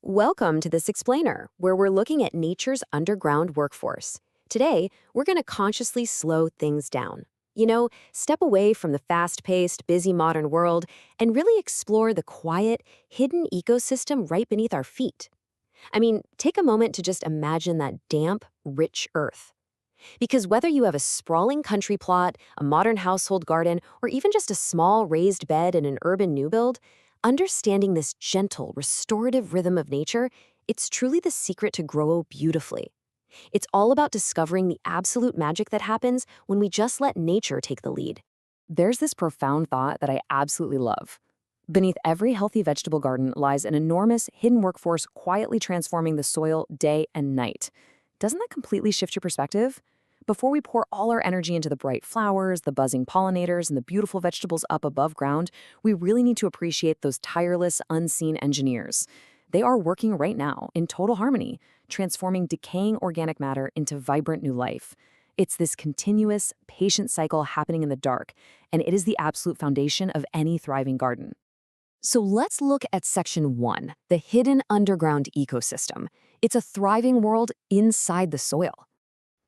Welcome to this explainer, where we're looking at nature's underground workforce. Today, we're going to consciously slow things down. Step away from the fast-paced, busy modern world and really explore the quiet, hidden ecosystem right beneath our feet. Take a moment to just imagine that damp, rich earth. Because whether you have a sprawling country plot, a modern household garden, or even just a small raised bed in an urban new build, understanding this gentle, restorative rhythm of nature, it's truly the secret to grow beautifully. It's all about discovering the absolute magic that happens when we just let nature take the lead. There's this profound thought that I absolutely love. Beneath every healthy vegetable garden lies an enormous hidden workforce quietly transforming the soil day and night. Doesn't that completely shift your perspective? Before we pour all our energy into the bright flowers, the buzzing pollinators, and the beautiful vegetables up above ground, we really need to appreciate those tireless, unseen engineers. They are working right now in total harmony, transforming decaying organic matter into vibrant new life. It's this continuous, patient cycle happening in the dark, and it is the absolute foundation of any thriving garden. So let's look at Section 1, the hidden underground ecosystem. It's a thriving world inside the soil.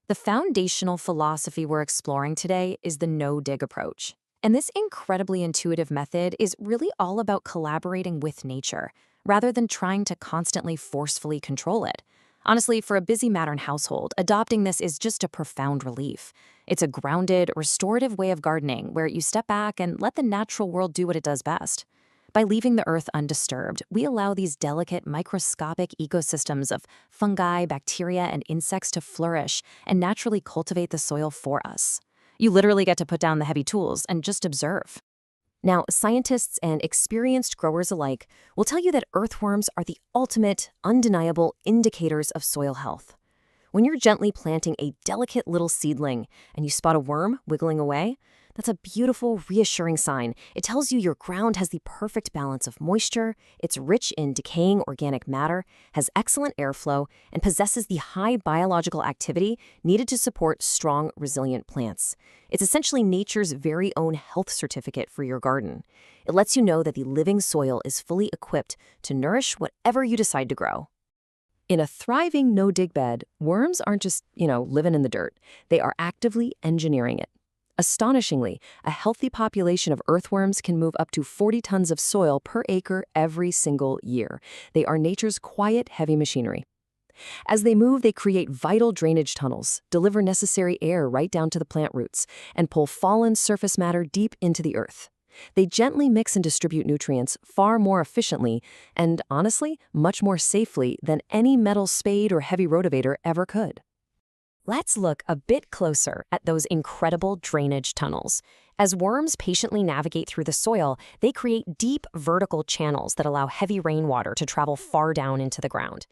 The foundational philosophy we're exploring today is the no-dig approach. And this incredibly intuitive method is really all about collaborating with nature, rather than trying to constantly forcefully control it. Honestly, for a busy modern household, adopting this is just a profound relief. It's a grounded, restorative way of gardening where you step back and let the natural world do what it does best. By leaving the earth undisturbed, we allow these delicate, microscopic ecosystems of fungi, bacteria, and insects to flourish and naturally cultivate the soil for us. You literally get to put down the heavy tools and just observe. Now, scientists and experienced growers alike will tell you that earthworms are the ultimate, undeniable indicators of soil health. When you're gently planting a delicate little seedling and you spot a worm wiggling away, that's a beautiful, reassuring sign. It tells you your ground has the perfect balance of moisture, it's rich in decaying organic matter, has excellent airflow, and possesses the high biological activity needed to support strong, resilient plants. It's essentially nature's very own health certificate for your garden. It lets you know that the living soil is fully equipped to nourish whatever you decide to grow. In a thriving no-dig bed, worms aren't just, living in the dirt. They are actively engineering it. Astonishingly, a healthy population of earthworms can move up to 40 tons of soil per acre every single year. They are nature's quiet, heavy machinery. As they move, they create vital drainage tunnels, deliver necessary air right down to the plant roots, and pull fallen surface matter deep into the earth. They gently mix and distribute nutrients far more efficiently and, honestly, much more safely than any metal spade or heavy rotavator ever could. Let's look a bit closer at those incredible drainage tunnels. As worms patiently navigate through the soil, they create deep vertical channels that allow heavy rainwater to travel far down into the ground.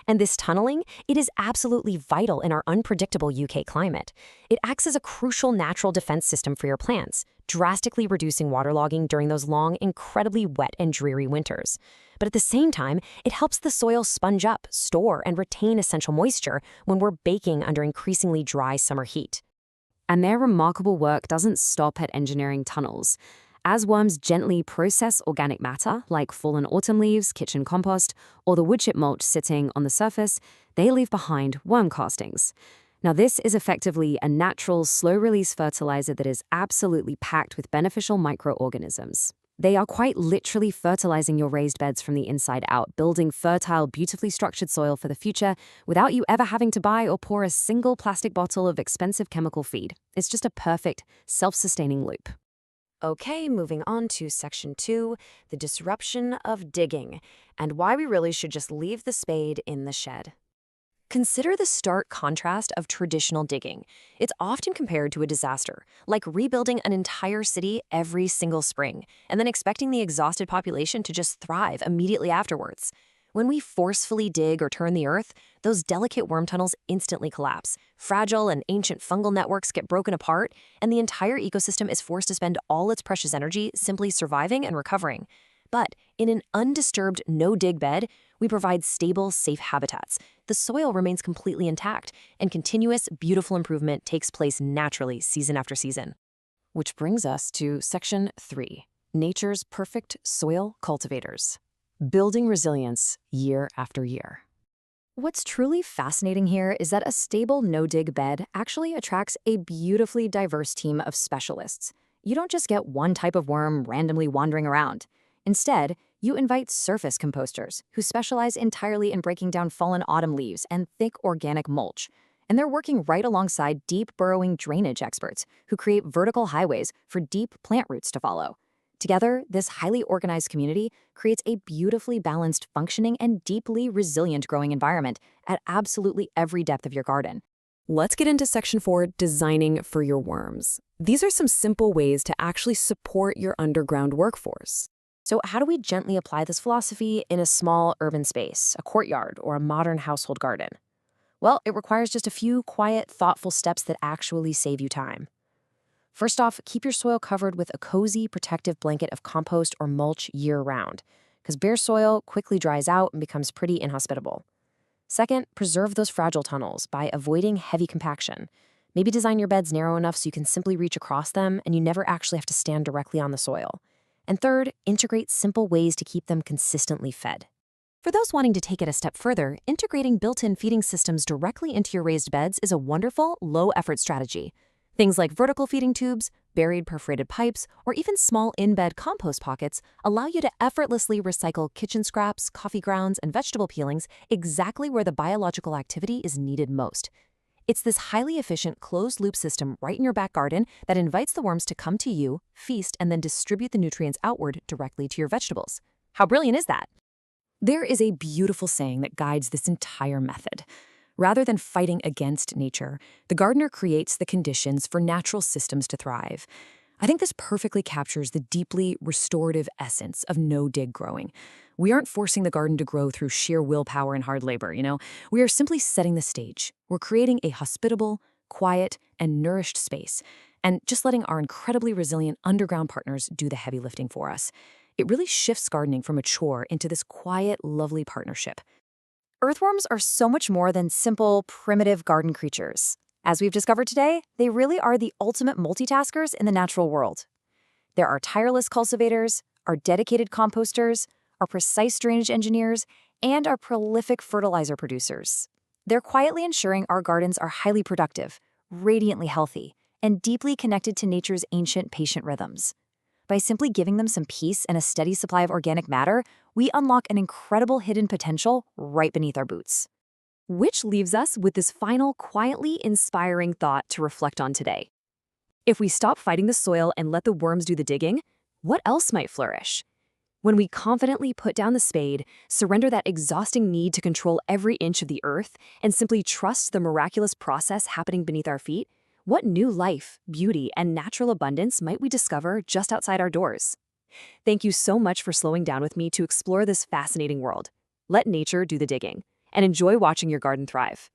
And this tunneling, it is absolutely vital in our unpredictable UK climate. It acts as a crucial natural defense system for your plants, drastically reducing waterlogging during those long, incredibly wet and dreary winters. But at the same time, it helps the soil sponge up, store, and retain essential moisture when we're baking under increasingly dry summer heat. And their remarkable work doesn't stop at engineering tunnels. As worms gently process organic matter, like fallen autumn leaves, kitchen compost, or the wood chip mulch sitting on the surface, they leave behind worm castings. Now, this is effectively a natural, slow-release fertilizer that is absolutely packed with beneficial microorganisms. They are quite literally fertilizing your raised beds from the inside out, building fertile, beautifully structured soil for the future without you ever having to buy or pour a single plastic bottle of expensive chemical feed. It's just a perfect, self-sustaining loop. Okay, moving on to Section 2, the disruption of digging, and why we really should just leave the spade in the shed. Consider the stark contrast of traditional digging. It's often compared to a disaster, like rebuilding an entire city every single spring, and then expecting the exhausted population to just thrive immediately afterwards. When we forcefully dig or turn the earth, those delicate worm tunnels instantly collapse. Fragile and ancient fungal networks get broken apart, and the entire ecosystem is forced to spend all its precious energy simply surviving and recovering. But in an undisturbed, no-dig bed, we provide stable, safe habitats. The soil remains completely intact, and continuous, beautiful improvement takes place naturally season after season. Which brings us to Section 3, Nature's Perfect Soil Cultivators. building resilience year after year. What's truly fascinating here is that a stable no-dig bed actually attracts a beautifully diverse team of specialists. You don't just get one type of worm randomly wandering around. Instead, you invite surface composters who specialize entirely in breaking down fallen autumn leaves and thick organic mulch. And they're working right alongside deep burrowing drainage experts who create vertical highways for deep plant roots to follow. Together, this highly organized community creates a beautifully balanced, functioning, and deeply resilient growing environment at absolutely every depth of your garden. Let's get into Section 4, designing for your worms. These are some simple ways to actually support your underground workforce. So, how do we gently apply this philosophy in a small urban space, a courtyard, or a modern household garden? Well, it requires just a few quiet, thoughtful steps that actually save you time. First off, keep your soil covered with a cozy, protective blanket of compost or mulch year-round, because bare soil quickly dries out and becomes pretty inhospitable. Second, preserve those fragile tunnels by avoiding heavy compaction. Maybe design your beds narrow enough so you can simply reach across them and you never actually have to stand directly on the soil. And third, integrate simple ways to keep them consistently fed. For those wanting to take it a step further, integrating built-in feeding systems directly into your raised beds is a wonderful, low-effort strategy. Things like vertical feeding tubes, buried perforated pipes, or even small in-bed compost pockets allow you to effortlessly recycle kitchen scraps, coffee grounds, and vegetable peelings exactly where the biological activity is needed most. It's this highly efficient closed-loop system right in your back garden that invites the worms to come to you, feast, and then distribute the nutrients outward directly to your vegetables. How brilliant is that? There is a beautiful saying that guides this entire method. Rather than fighting against nature, the gardener creates the conditions for natural systems to thrive. I think this perfectly captures the deeply restorative essence of no-dig growing. We aren't forcing the garden to grow through sheer willpower and hard labor. We are simply setting the stage. We're creating a hospitable, quiet, and nourished space, and just letting our incredibly resilient underground partners do the heavy lifting for us. It really shifts gardening from a chore into this quiet, lovely partnership. Earthworms are so much more than simple, primitive garden creatures. As we've discovered today, they really are the ultimate multitaskers in the natural world. There are tireless cultivators, our dedicated composters, our precise drainage engineers, and our prolific fertilizer producers. They're quietly ensuring our gardens are highly productive, radiantly healthy, and deeply connected to nature's ancient patient rhythms. By simply giving them some peace and a steady supply of organic matter, we unlock an incredible hidden potential right beneath our boots. Which leaves us with this final, quietly inspiring thought to reflect on today. If we stop fighting the soil and let the worms do the digging, what else might flourish? When we confidently put down the spade, surrender that exhausting need to control every inch of the earth, and simply trust the miraculous process happening beneath our feet, what new life, beauty, and natural abundance might we discover just outside our doors? Thank you so much for slowing down with me to explore this fascinating world. Let nature do the digging, and enjoy watching your garden thrive.